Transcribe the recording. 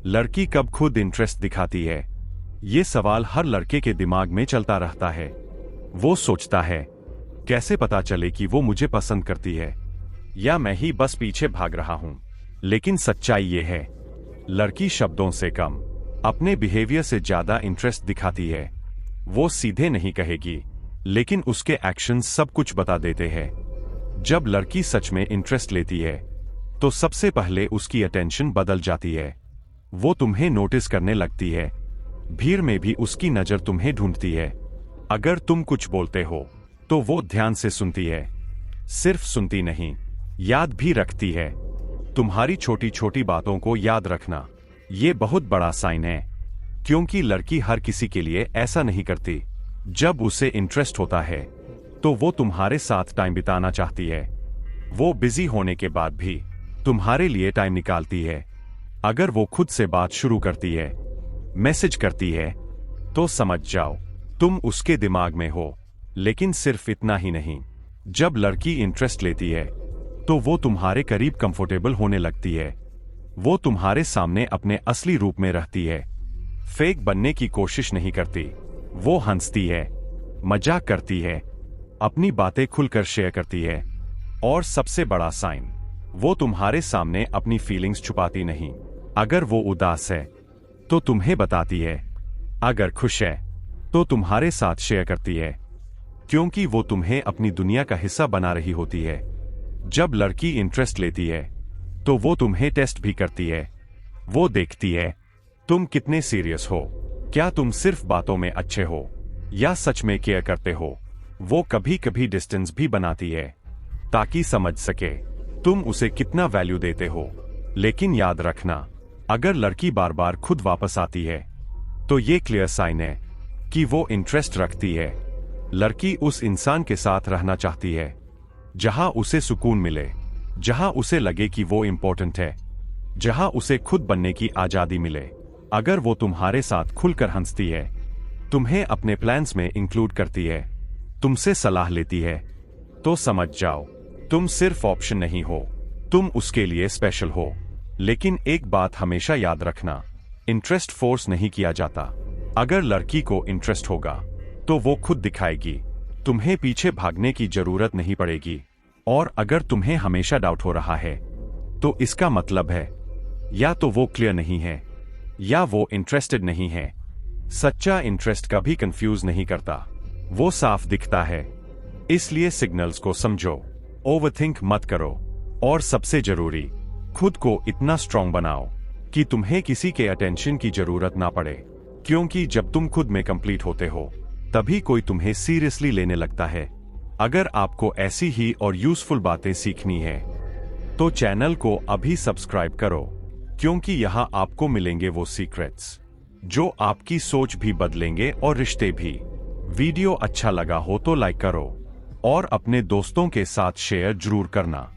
लड़की कब खुद इंटरेस्ट दिखाती है? ये सवाल हर लड़के के दिमाग में चलता रहता है। वो सोचता है, कैसे पता चले कि वो मुझे पसंद करती है या मैं ही बस पीछे भाग रहा हूं। लेकिन सच्चाई ये है, लड़की शब्दों से कम, अपने बिहेवियर से ज्यादा इंटरेस्ट दिखाती है। वो सीधे नहीं कहेगी, लेकिन उसके एक्शंस सब कुछ बता देते हैं। जब लड़की सच में इंटरेस्ट लेती है, तो सबसे पहले उसकी अटेंशन बदल जाती है। वो तुम्हें नोटिस करने लगती है। भीड़ में भी उसकी नजर तुम्हें ढूंढती है। अगर तुम कुछ बोलते हो, तो वो ध्यान से सुनती है। सिर्फ सुनती नहीं, याद भी रखती है। तुम्हारी छोटी छोटी बातों को याद रखना, ये बहुत बड़ा साइन है, क्योंकि लड़की हर किसी के लिए ऐसा नहीं करती। जब उसे इंटरेस्ट होता है, तो वो तुम्हारे साथ टाइम बिताना चाहती है। वो बिजी होने के बाद भी तुम्हारे लिए टाइम निकालती है। अगर वो खुद से बात शुरू करती है, मैसेज करती है, तो समझ जाओ तुम उसके दिमाग में हो। लेकिन सिर्फ इतना ही नहीं, जब लड़की इंटरेस्ट लेती है, तो वो तुम्हारे करीब कंफर्टेबल होने लगती है। वो तुम्हारे सामने अपने असली रूप में रहती है। फेक बनने की कोशिश नहीं करती। वो हंसती है, मजाक करती है, अपनी बातें खुलकर शेयर करती है। और सबसे बड़ा साइन, वो तुम्हारे सामने अपनी फीलिंग्स छुपाती नहीं। अगर वो उदास है, तो तुम्हें बताती है। अगर खुश है, तो तुम्हारे साथ शेयर करती है, क्योंकि वो तुम्हें अपनी दुनिया का हिस्सा बना रही होती है। जब लड़की इंटरेस्ट लेती है, तो वो तुम्हें टेस्ट भी करती है। वो देखती है तुम कितने सीरियस हो, क्या तुम सिर्फ बातों में अच्छे हो या सच में केयर करते हो। वो कभी कभी डिस्टेंस भी बनाती है, ताकि समझ सके तुम उसे कितना वैल्यू देते हो। लेकिन याद रखना, अगर लड़की बार बार खुद वापस आती है, तो ये क्लियर साइन है कि वो इंटरेस्ट रखती है। लड़की उस इंसान के साथ रहना चाहती है जहां उसे सुकून मिले, जहां उसे लगे कि वो इंपॉर्टेंट है, जहां उसे खुद बनने की आजादी मिले। अगर वो तुम्हारे साथ खुलकर हंसती है, तुम्हें अपने प्लान्स में इंक्लूड करती है, तुमसे सलाह लेती है, तो समझ जाओ तुम सिर्फ ऑप्शन नहीं हो, तुम उसके लिए स्पेशल हो। लेकिन एक बात हमेशा याद रखना, इंटरेस्ट फोर्स नहीं किया जाता। अगर लड़की को इंटरेस्ट होगा, तो वो खुद दिखाएगी। तुम्हें पीछे भागने की जरूरत नहीं पड़ेगी। और अगर तुम्हें हमेशा डाउट हो रहा है, तो इसका मतलब है या तो वो क्लियर नहीं है, या वो इंटरेस्टेड नहीं है। सच्चा इंटरेस्ट कभी कंफ्यूज नहीं करता, वो साफ दिखता है। इसलिए सिग्नल्स को समझो, ओवरथिंक मत करो, और सबसे जरूरी, खुद को इतना स्ट्रांग बनाओ कि तुम्हें किसी के अटेंशन की जरूरत ना पड़े। क्योंकि जब तुम खुद में कंप्लीट होते हो, तभी कोई तुम्हें सीरियसली लेने लगता है। अगर आपको ऐसी ही और यूजफुल बातें सीखनी है, तो चैनल को अभी सब्सक्राइब करो, क्योंकि यहाँ आपको मिलेंगे वो सीक्रेट्स जो आपकी सोच भी बदलेंगे और रिश्ते भी। वीडियो अच्छा लगा हो तो लाइक करो, और अपने दोस्तों के साथ शेयर जरूर करना।